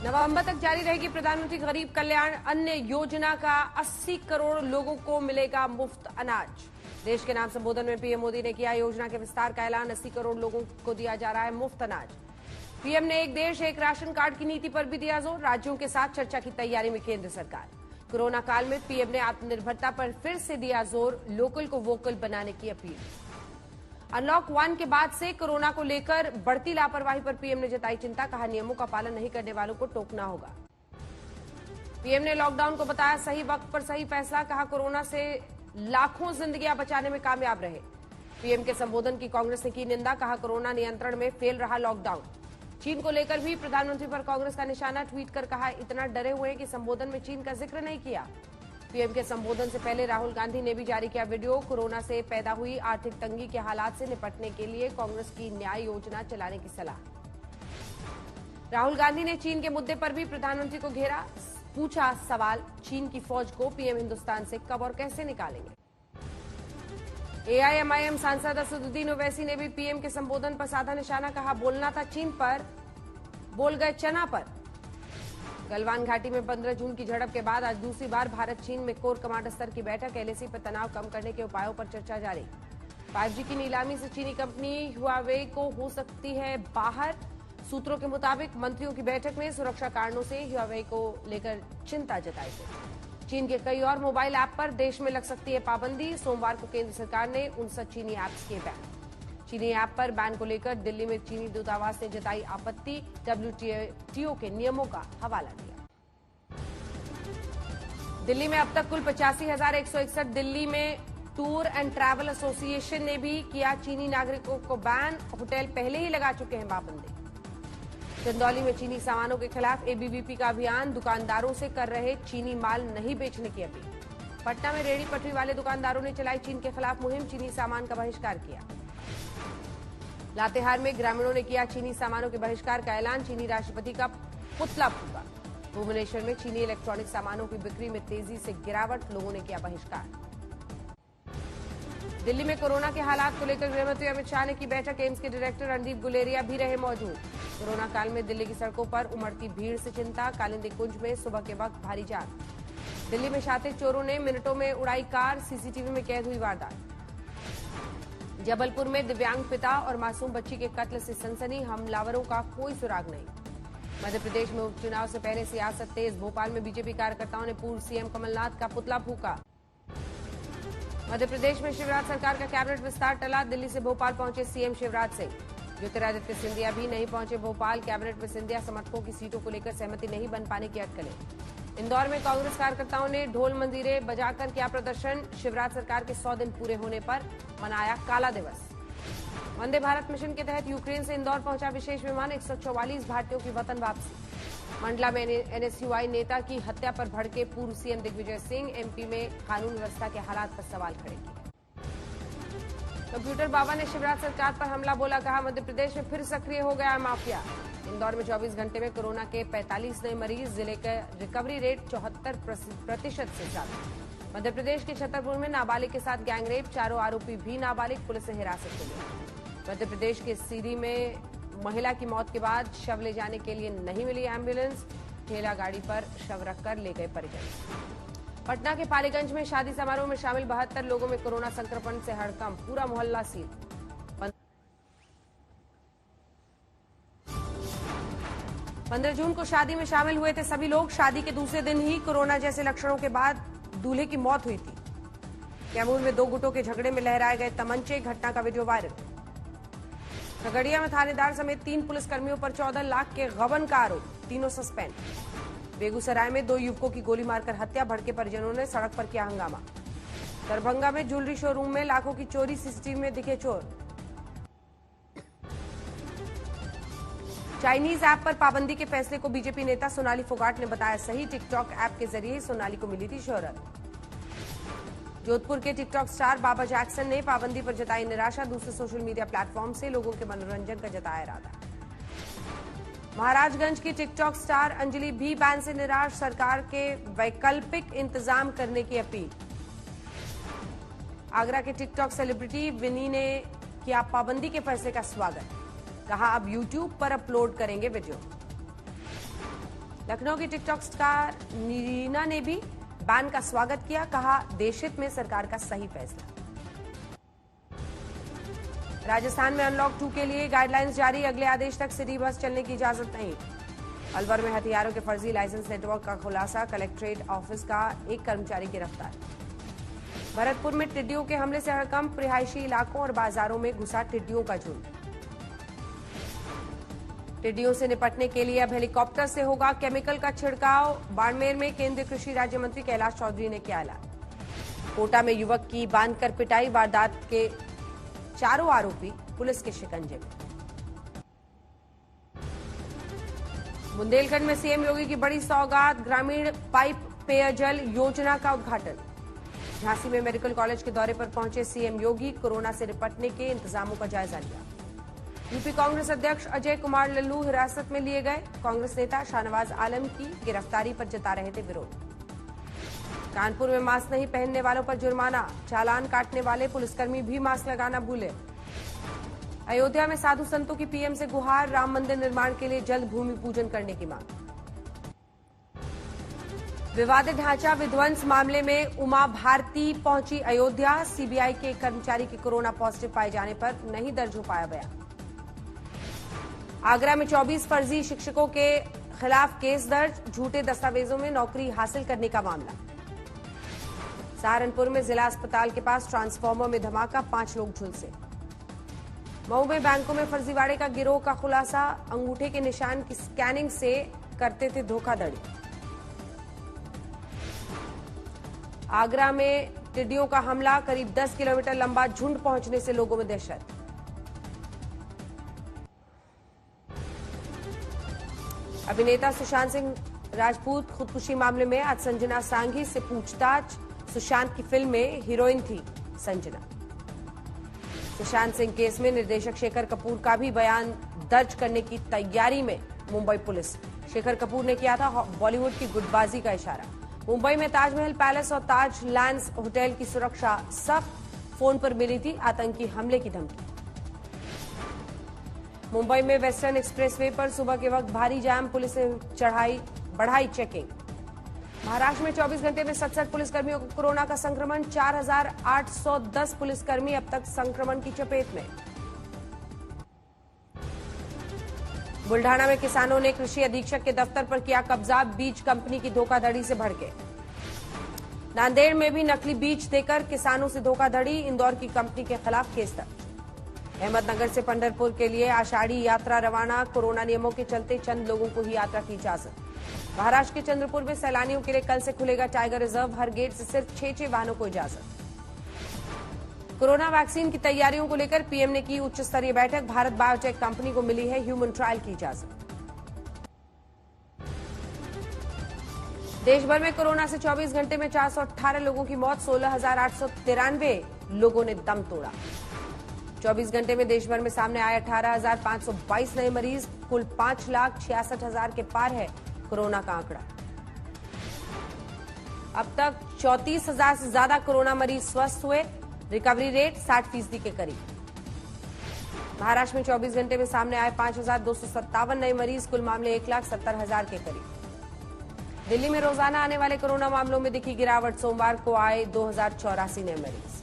नवंबर तक जारी रहेगी प्रधानमंत्री गरीब कल्याण अन्न योजना का 80 करोड़ लोगों को मिलेगा मुफ्त अनाज। देश के नाम संबोधन में पीएम मोदी ने किया योजना के विस्तार का ऐलान। 80 करोड़ लोगों को दिया जा रहा है मुफ्त अनाज। पीएम ने एक देश एक राशन कार्ड की नीति पर भी दिया जोर। राज्यों के साथ चर्चा की तैयारी में केंद्र सरकार। कोरोना काल में पीएम ने आत्मनिर्भरता पर फिर से दिया जोर। लोकल को वोकल बनाने की अपील। अनलॉक 1 के बाद से कोरोना को लेकर बढ़ती लापरवाही पर पीएम ने जताई चिंता। कहा नियमों का पालन नहीं करने वालों को टोकना होगा। पीएम ने लॉकडाउन को बताया सही वक्त पर सही फैसला। कहा कोरोना से लाखों जिंदगियां बचाने में कामयाब रहे। पीएम के संबोधन की कांग्रेस ने की निंदा। कहा कोरोना नियंत्रण में फेल रहा लॉकडाउन। चीन को लेकर भी प्रधानमंत्री पर कांग्रेस का निशाना। ट्वीट कर कहा इतना डरे हुए हैं कि संबोधन में चीन का जिक्र नहीं किया। पीएम के संबोधन से पहले राहुल गांधी ने भी जारी किया वीडियो। कोरोना से पैदा हुई आर्थिक तंगी के हालात से निपटने के लिए कांग्रेस की न्याय योजना चलाने की सलाह। राहुल गांधी ने चीन के मुद्दे पर भी प्रधानमंत्री को घेरा। पूछा सवाल चीन की फौज को पीएम हिंदुस्तान से कब और कैसे निकालेंगे। एआईएमआईएम सांसद असदुद्दीन ओवैसी ने भी पीएम के संबोधन पर साधा निशाना। कहा बोलना था चीन पर, बोल गए चना पर। गलवान घाटी में 15 जून की झड़प के बाद आज दूसरी बार भारत चीन में कोर कमांडर स्तर की बैठक। एलएसी पर तनाव कम करने के उपायों पर चर्चा जारी। 5G की नीलामी से चीनी कंपनी हुआवे को हो सकती है बाहर। सूत्रों के मुताबिक मंत्रियों की बैठक में सुरक्षा कारणों से हुआवे को लेकर चिंता जताई गई। चीन के कई और मोबाइल ऐप पर देश में लग सकती है पाबंदी। सोमवार को केंद्र सरकार ने 59 चीनी ऐप्स किए बैन। चीनी ऐप पर बैन को लेकर दिल्ली में चीनी दूतावास ने जताई आपत्ति। WTO के नियमों का हवाला दिया। दिल्ली में अब तक कुल 85,161। दिल्ली में टूर एंड ट्रैवल एसोसिएशन ने भी किया चीनी नागरिकों को बैन। होटल पहले ही लगा चुके हैं पाबंदी। चंदौली में चीनी सामानों के खिलाफ ABVP का अभियान। दुकानदारों से कर रहे चीनी माल नहीं बेचने की अपील। पटना में रेहड़ी पटरी वाले दुकानदारों ने चलाई चीन के खिलाफ मुहिम। चीनी सामान का बहिष्कार किया। लातेहार में ग्रामीणों ने किया चीनी सामानों के बहिष्कार का ऐलान। चीनी राष्ट्रपति का पुतला फूका। भुवनेश्वर में चीनी इलेक्ट्रॉनिक सामानों की बिक्री में तेजी से गिरावट। लोगों ने किया बहिष्कार। दिल्ली में कोरोना के हालात को लेकर गृहमंत्री अमित शाह ने की बैठक। एम्स के डायरेक्टर रणदीप गुलेरिया भी रहे मौजूद। कोरोना काल में दिल्ली की सड़कों पर उमड़ती भीड़ से चिंता। कालिंदी कुंज में सुबह के वक्त भारी जाम। दिल्ली में शातिर चोरों ने मिनटों में उड़ाई कार। सीसीटीवी में कैद हुई वारदात। जबलपुर में दिव्यांग पिता और मासूम बच्ची के कत्ल से सनसनी। हमलावरों का कोई सुराग नहीं। मध्य प्रदेश में उपचुनाव से पहले सियासत तेज। भोपाल में बीजेपी कार्यकर्ताओं ने पूर्व सीएम कमलनाथ का पुतला फूका। मध्य प्रदेश में शिवराज सरकार का कैबिनेट विस्तार टला। दिल्ली से भोपाल पहुंचे सीएम शिवराज सिंह। ज्योतिरादित्य सिंधिया भी नहीं पहुंचे भोपाल। कैबिनेट में सिंधिया समर्थकों की सीटों को लेकर सहमति नहीं बन पाने की अटकलें। इंदौर में कांग्रेस कार्यकर्ताओं ने ढोल मंजीरे बजाकर किया प्रदर्शन। शिवराज सरकार के 100 दिन पूरे होने पर मनाया काला दिवस। वंदे भारत मिशन के तहत यूक्रेन से इंदौर पहुंचा विशेष विमान। 144 भारतीयों की वतन वापसी। मंडला में NSUI नेता की हत्या पर भड़के पूर्व सीएम दिग्विजय सिंह। MP में कानून व्यवस्था के हालात पर सवाल खड़े किए। कंप्यूटर बाबा ने शिवराज सरकार पर हमला बोला। कहा मध्य प्रदेश में फिर सक्रिय हो गया माफिया। इंदौर में 24 घंटे में कोरोना के 45 नए मरीज। जिले का रिकवरी रेट 74% से ज्यादा। मध्य प्रदेश के छतरपुर में नाबालिग के साथ गैंगरेप। 4 आरोपी भी नाबालिग पुलिस से हिरासत में लिए। मध्य प्रदेश के सीधी में महिला की मौत के बाद शव ले जाने के लिए नहीं मिली एम्बुलेंस। ठेला गाड़ी पर शव रखकर ले गए परिजन। पटना के पालीगंज में शादी समारोह में शामिल 72 लोगों में कोरोना संक्रमण से हड़कंप। पूरा मोहल्ला सील। 15 जून को शादी में शामिल हुए थे सभी लोग। शादी के दूसरे दिन ही कोरोना जैसे लक्षणों के बाद दूल्हे की मौत हुई थी। कैमूर में 2 गुटों के झगड़े में लहराए गए तमंचे। घटना का वीडियो वायरल। खगड़िया में थानेदार समेत 3 पुलिसकर्मियों पर 14 लाख के गबन का आरोप। तीनों सस्पेंड। बेगूसराय में 2 युवकों की गोली मारकर हत्या। भड़के परिजनों ने सड़क पर किया हंगामा। दरभंगा में ज्वेलरी शोरूम में लाखों की चोरी। सीसीटीवी में दिखे चोर। चाइनीज ऐप पर पाबंदी के फैसले को बीजेपी नेता सोनाली फोगाट ने बताया सही। टिकटॉक ऐप के जरिए सोनाली को मिली थी शोहरत। जोधपुर के टिकटॉक स्टार बाबा जैक्सन ने पाबंदी पर जताई निराशा। दूसरे सोशल मीडिया प्लेटफॉर्म से लोगों के मनोरंजन का जताया इरादा। महाराजगंज की टिकटॉक स्टार अंजलि भी बैन से निराश। सरकार के वैकल्पिक इंतजाम करने की अपील। आगरा के टिकटॉक सेलिब्रिटी विनी ने किया पाबंदी के फैसले का स्वागत। कहा अब YouTube पर अपलोड करेंगे वीडियो। लखनऊ की टिकटॉक स्टार नीना ने भी बैन का स्वागत किया, कहा देशहित में सरकार का सही फैसला। राजस्थान में अनलॉक 2 के लिए गाइडलाइंस जारी, अगले आदेश तक सिटी बस चलने की इजाजत नहीं। अलवर में हथियारों के फर्जी लाइसेंस नेटवर्क का खुलासा, कलेक्ट्रेट ऑफिस का एक कर्मचारी गिरफ्तार। भरतपुर में टिड्डियों के हमले से हड़कंप, रिहायशी इलाकों और बाजारों में घुसा टिड्डियों का झुंड। टिड्डियों से निपटने के लिए अब हेलीकॉप्टर से होगा केमिकल का छिड़काव। बाड़मेर में केंद्रीय कृषि राज्य मंत्री कैलाश चौधरी ने किया ऐलान। कोटा में युवक की बांधकर पिटाई, वारदात के चारों आरोपी पुलिस के शिकंजे में। बुंदेलखंड में सीएम योगी की बड़ी सौगात, ग्रामीण पाइप पेयजल योजना का उद्घाटन। झांसी में मेडिकल कॉलेज के दौरे पर पहुंचे सीएम योगी, कोरोना से निपटने के इंतजामों का जायजा लिया। यूपी कांग्रेस अध्यक्ष अजय कुमार लल्लू हिरासत में लिए गए, कांग्रेस नेता शाहनवाज आलम की गिरफ्तारी पर जता रहे थे विरोध। कानपुर में मास्क नहीं पहनने वालों पर जुर्माना, चालान काटने वाले पुलिसकर्मी भी मास्क लगाना भूले। अयोध्या में साधु संतों की पीएम से गुहार, राम मंदिर निर्माण के लिए जल्द भूमि पूजन करने की मांग। विवादित ढांचा विध्वंस मामले में उमा भारती पहुंची अयोध्या, सीबीआई के कर्मचारी के कोरोना पॉजिटिव पाए जाने पर नहीं दर्ज हो पाया बयान। आगरा में 24 फर्जी शिक्षकों के खिलाफ केस दर्ज, झूठे दस्तावेजों में नौकरी हासिल करने का मामला। सहारनपुर में जिला अस्पताल के पास ट्रांसफार्मर में धमाका, 5 लोग झुलसे। मऊ में बैंकों में फर्जीवाड़े का गिरोह का खुलासा, अंगूठे के निशान की स्कैनिंग से करते थे धोखाधड़ी। आगरा में टिड्डियों का हमला, करीब 10 किलोमीटर लंबा झुंड पहुंचने से लोगों में दहशत। अभिनेता सुशांत सिंह राजपूत खुदकुशी मामले में आज संजना सांघी से पूछताछ। सुशांत की फिल्म में हीरोइन थी संजना। सुशांत सिंह केस में निर्देशक शेखर कपूर का भी बयान दर्ज करने की तैयारी में मुंबई पुलिस। शेखर कपूर ने किया था बॉलीवुड की गुटबाजी का इशारा। मुंबई में ताजमहल पैलेस और ताज लैंड्स होटल की सुरक्षा सब फोन पर मिली थी, आतंकी हमले की धमकी। मुंबई में वेस्टर्न एक्सप्रेसवे पर सुबह के वक्त भारी जाम, पुलिस ने बढ़ाई चेकिंग। महाराष्ट्र में 24 घंटे में 67 पुलिसकर्मियों को कोरोना का संक्रमण, 4,810 पुलिसकर्मी अब तक संक्रमण की चपेट में। बुल्ढाना में किसानों ने कृषि अधीक्षक के दफ्तर पर किया कब्जा, बीज कंपनी की धोखाधड़ी से भड़के। नांदेड़ में भी नकली बीज देकर किसानों से धोखाधड़ी, इंदौर की कंपनी के खिलाफ केस दर्ज। अहमदनगर से पंढरपुर के लिए आषाढ़ी यात्रा रवाना, कोरोना नियमों के चलते चंद लोगों को ही यात्रा की इजाजत। महाराष्ट्र के चंद्रपुर में सैलानियों के लिए कल से खुलेगा टाइगर रिजर्व, हर गेट से सिर्फ 6 वाहनों को इजाजत। कोरोना वैक्सीन की तैयारियों को लेकर पीएम ने की उच्च स्तरीय बैठक, भारत बायोटेक कंपनी को मिली है ह्यूमन ट्रायल की इजाजत। देश भर में कोरोना से 24 घंटे में 418 लोगों की मौत, 16,893 लोगों ने दम तोड़ा। 24 घंटे में देश भर में सामने आए 18,522 नए मरीज, कुल 5,66,000 के पार है कोरोना का आंकड़ा। अब तक 34,000 से ज्यादा कोरोना मरीज स्वस्थ हुए, रिकवरी रेट 60% के करीब। महाराष्ट्र में 24 घंटे में सामने आए 5,257 नए मरीज, कुल मामले 1,70,000 के करीब। दिल्ली में रोजाना आने वाले कोरोना मामलों में दिखी गिरावट, सोमवार को आए 2,084 नए मरीज।